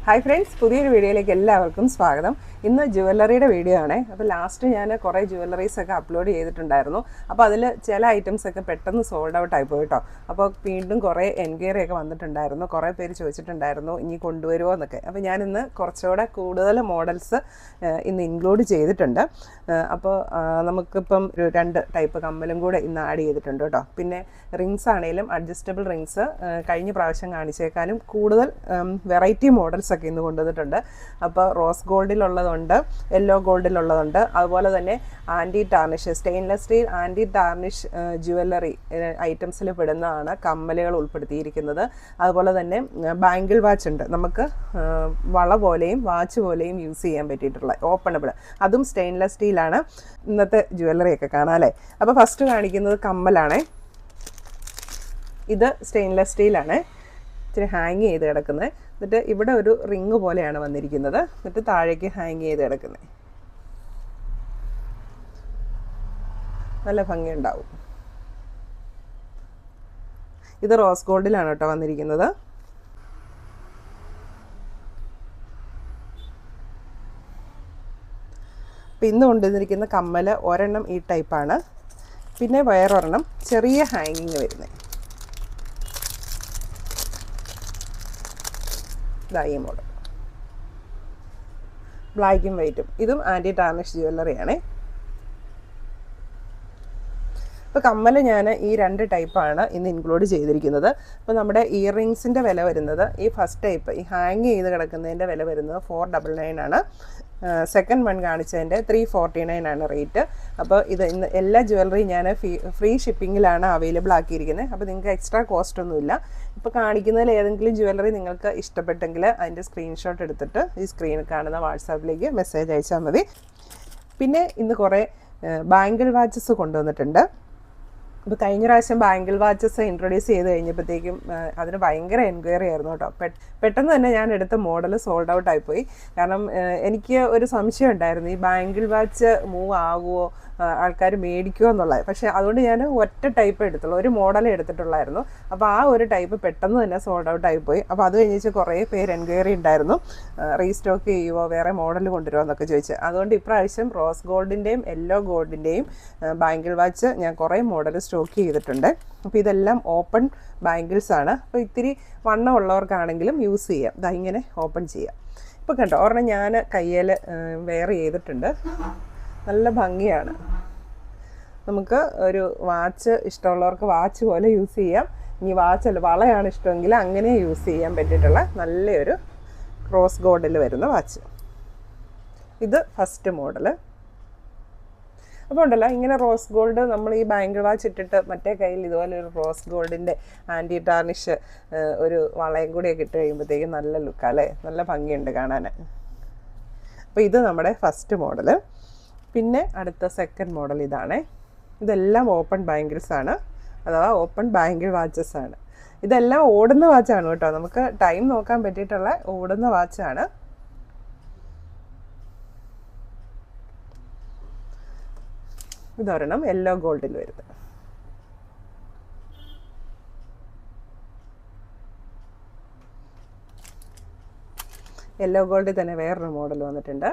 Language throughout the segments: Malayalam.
ഹായ് ഫ്രണ്ട്സ്, പുതിയൊരു വീഡിയോയിലേക്ക് എല്ലാവർക്കും സ്വാഗതം. ഇന്ന് ജുവല്ലറിയുടെ വീഡിയോ ആണ്. അപ്പോൾ ലാസ്റ്റ് ഞാൻ കുറേ ജുവല്ലറീസൊക്കെ അപ്ലോഡ് ചെയ്തിട്ടുണ്ടായിരുന്നു. അപ്പോൾ അതിൽ ചില ഐറ്റംസൊക്കെ പെട്ടെന്ന് സോൾഡ് ഔട്ട് ആയി പോയിട്ടോ. അപ്പോൾ വീണ്ടും കുറേ എൻക്വയറി ഒക്കെ വന്നിട്ടുണ്ടായിരുന്നു. കുറേ പേര് ചോദിച്ചിട്ടുണ്ടായിരുന്നു ഇനി കൊണ്ടുവരുമോ എന്നൊക്കെ. അപ്പോൾ ഞാനിന്ന് കുറച്ചുകൂടെ കൂടുതൽ മോഡൽസ് ഇന്ന് ഇൻക്ലൂഡ് ചെയ്തിട്ടുണ്ട്. അപ്പോൾ നമുക്കിപ്പം ഒരു 2 ടൈപ്പ് കമ്മലും കൂടെ ഇന്ന് ആഡ് ചെയ്തിട്ടുണ്ട് കേട്ടോ. പിന്നെ റിങ്സ് ആണെങ്കിലും അഡ്ജസ്റ്റബിൾ റിങ്സ് കഴിഞ്ഞ പ്രാവശ്യം കാണിച്ചേക്കാളും കൂടുതൽ വെറൈറ്റി മോഡൽസ് ഒക്കെ ഇന്ന് കൊണ്ടുവന്നിട്ടുണ്ട്. അപ്പോൾ റോസ് ഗോൾഡിലുള്ളതുണ്ട്, യെല്ലോ ഗോൾഡിലുള്ളതുണ്ട്, അതുപോലെ തന്നെ anti tarnish, stainless steel anti tarnish jewellery ഐറ്റംസിൽ പെടുന്നതാണ് കമ്മലുകൾ ഉൾപ്പെടുത്തിയിരിക്കുന്നത്. അതുപോലെ തന്നെ ബാങ്കിൾ വാച്ച് ഉണ്ട്, നമുക്ക് വള പോലെയും വാച്ച് പോലെയും യൂസ് ചെയ്യാൻ പറ്റിയിട്ടുള്ള ഓപ്പണബിൾ, അതും സ്റ്റെയിൻലെസ് സ്റ്റീലാണ്. ഇന്നത്തെ ജുവല്ലറിയൊക്കെ കാണാം അല്ലേ. അപ്പോൾ ഫസ്റ്റ് കാണിക്കുന്നത് കമ്മലാണേ. ഇത് സ്റ്റെയിൻലെസ് സ്റ്റീലാണ്, ഇച്ചിരി ഹാങ് ചെയ്ത് കിടക്കുന്നത്. എന്നിട്ട് ഇവിടെ ഒരു റിങ് പോലെയാണ് വന്നിരിക്കുന്നത്. എന്നിട്ട് താഴേക്ക് ഹാങ് ചെയ്ത് കിടക്കുന്നത്. നല്ല ഭംഗിയുണ്ടാവും. ഇത് റോസ് ഗോൾഡിലാണ് കേട്ടോ വന്നിരിക്കുന്നത്. അപ്പം ഇന്ന് കൊണ്ടുവന്നിരിക്കുന്ന കമ്മൽ ഒരെണ്ണം ഈ ടൈപ്പാണ്. പിന്നെ വേറൊരെണ്ണം ചെറിയ ഹാങ്ങിങ് വരുന്നത് ഈ മോഡൽ, ബ്ലാക്കും വൈറ്റും. ഇതും ആൻറ്റി ടാർണിഷ് ജുവല്ലറിയാണ്. ഇപ്പോൾ കമ്മൽ ഞാൻ ഈ 2 ടൈപ്പാണ് ഇന്ന് ഇൻക്ലൂഡ് ചെയ്തിരിക്കുന്നത്. അപ്പോൾ നമ്മുടെ ഇയർ റിങ്സിൻ്റെ വില വരുന്നത്, ഈ ഫസ്റ്റ് ടൈപ്പ് ഈ ഹാങ് ചെയ്ത് കിടക്കുന്നതിൻ്റെ വില വരുന്നത് 499 ആണ്. സെക്കൻഡ് വൺ കാണിച്ചതിൻ്റെ 349 ആണ് റേറ്റ്. അപ്പോൾ ഇത് ഇന്ന് എല്ലാ ജ്വല്ലറിയും ഞാൻ ഫ്രീ ഷിപ്പിങ്ങിലാണ് അവൈലബിൾ ആക്കിയിരിക്കുന്നത്. അപ്പോൾ നിങ്ങൾക്ക് എക്സ്ട്രാ കോസ്റ്റ് ഒന്നുമില്ല. ഇപ്പോൾ കാണിക്കുന്നതിൽ ഏതെങ്കിലും ജ്വല്ലറി നിങ്ങൾക്ക് ഇഷ്ടപ്പെട്ടെങ്കിൽ അതിൻ്റെ സ്ക്രീൻഷോട്ട് എടുത്തിട്ട് ഈ സ്ക്രീനിൽ കാണുന്ന വാട്സാപ്പിലേക്ക് മെസ്സേജ് അയച്ചാൽ മതി. പിന്നെ ഇന്ന് കുറേ ബാങ്കിൾ വാച്ചസ് കൊണ്ടുവന്നിട്ടുണ്ട്. അപ്പോൾ കഴിഞ്ഞ പ്രാവശ്യം ബാങ്കിൾ വാച്ചസ് ഇൻട്രൊഡ്യൂസ് ചെയ്ത് കഴിഞ്ഞപ്പോഴത്തേക്കും അതിന് ഭയങ്കര എൻക്വയറി ആയിരുന്നു കേട്ടോ. പെട്ടെന്ന് തന്നെ ഞാൻ എടുത്ത മോഡൽ സോൾഡ് ഔട്ട് ആയിപ്പോയി. കാരണം എനിക്ക് ഒരു സംശയം ഉണ്ടായിരുന്നു, ഈ ബാങ്കിൾ വാച്ച് മൂവ് ആകുമോ, ആൾക്കാർ മേടിക്കുമോ എന്നുള്ളത്. പക്ഷേ അതുകൊണ്ട് ഞാൻ ഒറ്റ ടൈപ്പ് എടുത്തുള്ളൂ, ഒരു മോഡലേ എടുത്തിട്ടുള്ളായിരുന്നു. അപ്പോൾ ആ ഒരു ടൈപ്പ് പെട്ടെന്ന് തന്നെ സോൾഡ് ഔട്ട് ആയിപ്പോയി. അപ്പോൾ അത് കഴിഞ്ഞിട്ട് കുറേ പേര് എൻക്വയറി ഉണ്ടായിരുന്നു, റീസ്റ്റോക്ക് ചെയ്യുമോ, വേറെ മോഡൽ കൊണ്ടുവരുമോ എന്നൊക്കെ ചോദിച്ച്. അതുകൊണ്ട് ഇപ്രാവശ്യം റോസ് ഗോൾഡിൻ്റെയും യെല്ലോ ഗോൾഡിൻ്റെയും ബാങ്കിൾ വാച്ച് ഞാൻ കുറേ മോഡൽ സ്റ്റോക്ക് ചെയ്തിട്ടുണ്ട്. അപ്പോൾ ഇതെല്ലാം ഓപ്പൺ ബാങ്കിൾസ് ആണ്. അപ്പോൾ ഇത്തിരി വണ്ണം ഉള്ളവർക്കാണെങ്കിലും യൂസ് ചെയ്യാം. ഇതാ ഇങ്ങനെ ഓപ്പൺ ചെയ്യാം. ഇപ്പോൾ കണ്ടോ, ഒരെണ്ണം ഞാൻ കയ്യിൽ വെയർ ചെയ്തിട്ടുണ്ട്. നല്ല ഭംഗിയാണ്. നമുക്ക് ഒരു വാച്ച് ഇഷ്ടമുള്ളവർക്ക് വാച്ച് പോലെ യൂസ് ചെയ്യാം. ഇനി വാച്ചല്ല, വളയാണ് ഇഷ്ടമെങ്കിൽ അങ്ങനെ യൂസ് ചെയ്യാൻ പറ്റിയിട്ടുള്ള നല്ലൊരു റോസ് ഗോൾഡിൽ വരുന്ന വാച്ച്. ഇത് ഫസ്റ്റ് മോഡൽ. അപ്പോൾ ഉണ്ടല്ലോ, ഇങ്ങനെ റോസ് ഗോൾഡ് നമ്മൾ ഈ ബാങ്കിൾ വാച്ച് ഇട്ടിട്ട് മറ്റേ കയ്യിൽ ഇതുപോലെ ഒരു റോസ് ഗോൾഡിൻ്റെ ആൻറ്റി ടാർണിഷ് ഒരു വളയും കൂടിയൊക്കെ ഇട്ട് കഴിയുമ്പോഴത്തേക്കും നല്ല ലുക്കാണ് അല്ലേ, നല്ല ഭംഗിയുണ്ട് കാണാൻ. അപ്പോൾ ഇത് നമ്മുടെ ഫസ്റ്റ് മോഡൽ. പിന്നെ അടുത്ത സെക്കൻഡ് മോഡൽ ഇതാണ്. ഇതെല്ലാം ഓപ്പൺ ബാങ്കിൾസ് ആണ്, അഥവാ ഓപ്പൺ ബാങ്കിൾ വാച്ചസ് ആണ്. ഇതെല്ലാം ഓടുന്ന വാച്ചാണ് കേട്ടോ, നമുക്ക് ടൈം നോക്കാൻ പറ്റിയിട്ടുള്ള ഓടുന്ന വാച്ചാണ്. ഇതൊരെണ്ണം യെല്ലോ ഗോൾഡിൽ വരുന്നത്. യെല്ലോ ഗോൾഡിൽ തന്നെ വേറൊരു മോഡൽ വന്നിട്ടുണ്ട്.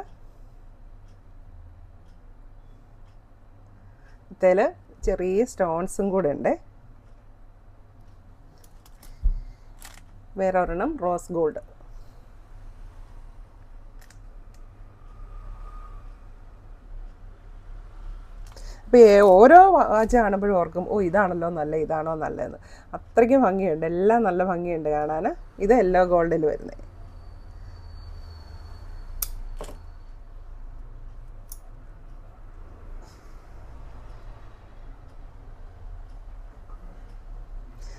ഇതിൽ ചെറിയ സ്റ്റോൺസും കൂടെ ഉണ്ട്. വേറെ ഒരെണ്ണം റോസ് ഗോൾഡ്. അപ്പോൾ ഓരോ വാച്ച് കാണുമ്പോഴും ഓർക്കും, ഓ ഇതാണല്ലോ നല്ല, ഇതാണോ നല്ലതെന്ന്. അത്രയ്ക്കും ഭംഗിയുണ്ട്, എല്ലാം നല്ല ഭംഗിയുണ്ട് കാണാൻ. ഇത് യെല്ലോ ഗോൾഡിൽ വരുന്നത്.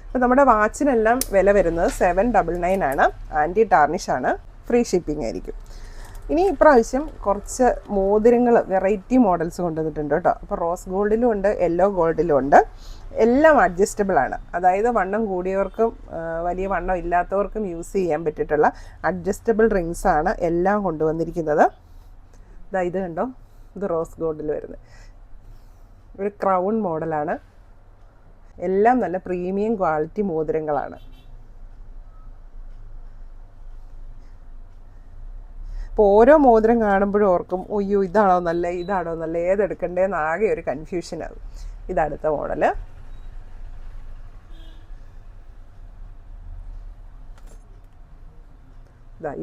അപ്പോൾ നമ്മുടെ വാച്ചിനെല്ലാം വില വരുന്നത് 799 ആണ്. ആൻറ്റി ടാർണിഷ് ആണ്, ഫ്രീ ഷിപ്പിംഗ് ആയിരിക്കും. ഇനി ഇപ്രാവശ്യം കുറച്ച് മോതിരങ്ങൾ വെറൈറ്റി മോഡൽസ് കൊണ്ടുവന്നിട്ടുണ്ട് കേട്ടോ. അപ്പോൾ റോസ് ഗോൾഡിലും ഉണ്ട്, യെല്ലോ ഗോൾഡിലും ഉണ്ട്. എല്ലാം അഡ്ജസ്റ്റബിൾ ആണ്, അതായത് വണ്ണം കൂടിയവർക്കും വലിയ വണ്ണം ഇല്ലാത്തവർക്കും യൂസ് ചെയ്യാൻ പറ്റിയിട്ടുള്ള അഡ്ജസ്റ്റബിൾ റിങ്സ് ആണ് എല്ലാം കൊണ്ടുവന്നിരിക്കുന്നത്. ഇത് കണ്ടോ, ഇത് റോസ് ഗോൾഡിൽ വരുന്നത് ഒരു ക്രൗൺ മോഡലാണ്. എല്ലാം നല്ല പ്രീമിയം ക്വാളിറ്റി മോതിരങ്ങളാണ്. അപ്പോൾ ഓരോ മോതിരം കാണുമ്പോഴും ഓർക്കും അയ്യോ ഇതാണോ നല്ല ഇതാണോ നല്ല ഏതെടുക്കണ്ടേന്ന് ആകെ ഒരു കൺഫ്യൂഷനാകും. ഇതടുത്ത മോഡല്.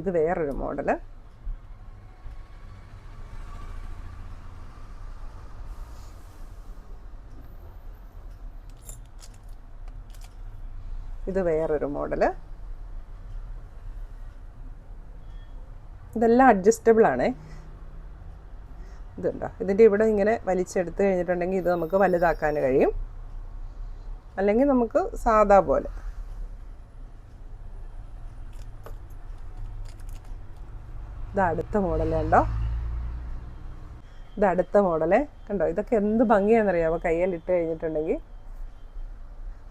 ഇത് വേറൊരു മോഡല്. ഇത് വേറൊരു മോഡല്. ഇതെല്ലാം അഡ്ജസ്റ്റബിൾ ആണേ. ഇതുണ്ടോ, ഇതിൻ്റെ ഇവിടെ ഇങ്ങനെ വലിച്ചെടുത്ത് കഴിഞ്ഞിട്ടുണ്ടെങ്കിൽ ഇത് നമുക്ക് വലുതാക്കാൻ കഴിയും, അല്ലെങ്കിൽ നമുക്ക് സാധാ പോലെ. ഇത് അടുത്ത മോഡൽ കണ്ടോ, ഇത് അടുത്ത മോഡലേ കണ്ടോ. ഇതൊക്കെ എന്ത് ഭംഗിയാണെന്നറിയാമോ കയ്യിലിട്ട് കഴിഞ്ഞിട്ടുണ്ടെങ്കിൽ.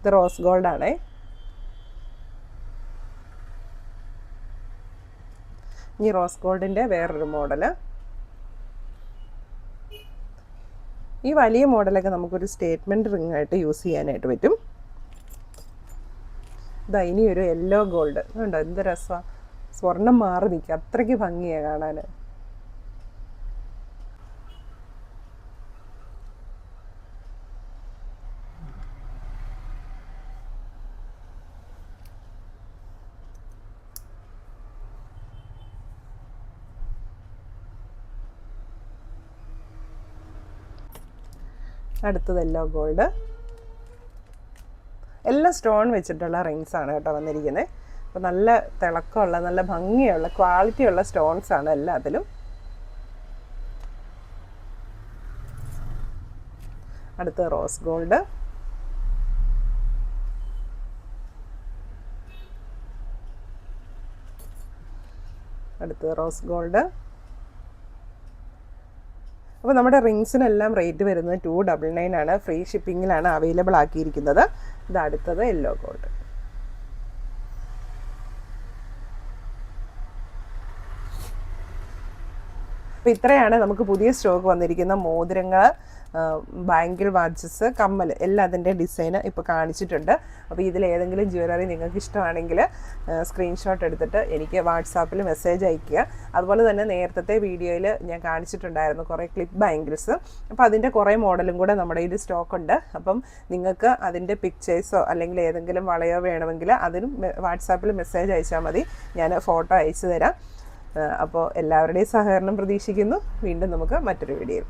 ഇത് റോസ് ഗോൾഡ് ആണേ. ഈ റോസ് ഗോൾഡിൻ്റെ വേറൊരു മോഡല്. ഈ വലിയ മോഡലൊക്കെ നമുക്കൊരു സ്റ്റേറ്റ്മെൻറ്റ് റിംഗ് ആയിട്ട് യൂസ് ചെയ്യാനായിട്ട് പറ്റും. ഇതാ ഇനിയൊരു യെല്ലോ ഗോൾഡ് കണ്ടോ, എന്ത് രസമാണ്. സ്വർണം മാറി നിൽക്കുക, അത്രയ്ക്ക് ഭംഗിയാണ് കാണാൻ. അടുത്തത് യെല്ലോ ഗോൾഡ്. എല്ലാം സ്റ്റോൺ വെച്ചിട്ടുള്ള റിങ്സ് ആണ് കേട്ടോ വന്നിരിക്കുന്നത്. അപ്പോൾ നല്ല തിളക്കമുള്ള നല്ല ഭംഗിയുള്ള ക്വാളിറ്റിയുള്ള സ്റ്റോൺസ് ആണ് എല്ലാത്തിലും. അടുത്ത റോസ് ഗോൾഡ്. അടുത്ത റോസ് ഗോൾഡ്. അപ്പോൾ നമ്മുടെ റിങ്സിനെല്ലാം റേറ്റ് വരുന്നത് 299 ആണ്. ഫ്രീ ഷിപ്പിങ്ങിലാണ് അവൈലബിൾ ആക്കിയിരിക്കുന്നത്. ഇത് അടുത്തത് യെല്ലോ ഗോൾഡ്. അപ്പോൾ ഇത്രയാണ് നമുക്ക് പുതിയ സ്റ്റോക്ക് വന്നിരിക്കുന്ന മോതിരങ്ങൾ, ബാങ്കിൾ വാച്ചസ്, കമ്മൽ എല്ലാം അതിൻ്റെ ഡിസൈൻ ഇപ്പോൾ കാണിച്ചിട്ടുണ്ട്. അപ്പോൾ ഇതിലേതെങ്കിലും ജ്വല്ലറി നിങ്ങൾക്ക് ഇഷ്ടമാണെങ്കിൽ സ്ക്രീൻഷോട്ട് എടുത്തിട്ട് എനിക്ക് വാട്സാപ്പിൽ മെസ്സേജ് അയയ്ക്കുക. അതുപോലെ തന്നെ നേരത്തെ വീഡിയോയിൽ ഞാൻ കാണിച്ചിട്ടുണ്ടായിരുന്നു കുറേ ക്ലിപ്പ് ബാങ്കിൾസ്. അപ്പോൾ അതിൻ്റെ കുറേ മോഡലും കൂടെ നമ്മുടെ കയ്യിൽ സ്റ്റോക്കുണ്ട്. അപ്പം നിങ്ങൾക്ക് അതിൻ്റെ പിക്ചേഴ്സോ അല്ലെങ്കിൽ ഏതെങ്കിലും വളയോ വേണമെങ്കിൽ അതിനും വാട്സാപ്പിൽ മെസ്സേജ് അയച്ചാൽ മതി, ഞാൻ ഫോട്ടോ അയച്ചു തരാം. അപ്പോൾ എല്ലാവരുടെയും സഹകരണം പ്രതീക്ഷിക്കുന്നു. വീണ്ടും നമുക്ക് മറ്റൊരു വീഡിയോയിൽ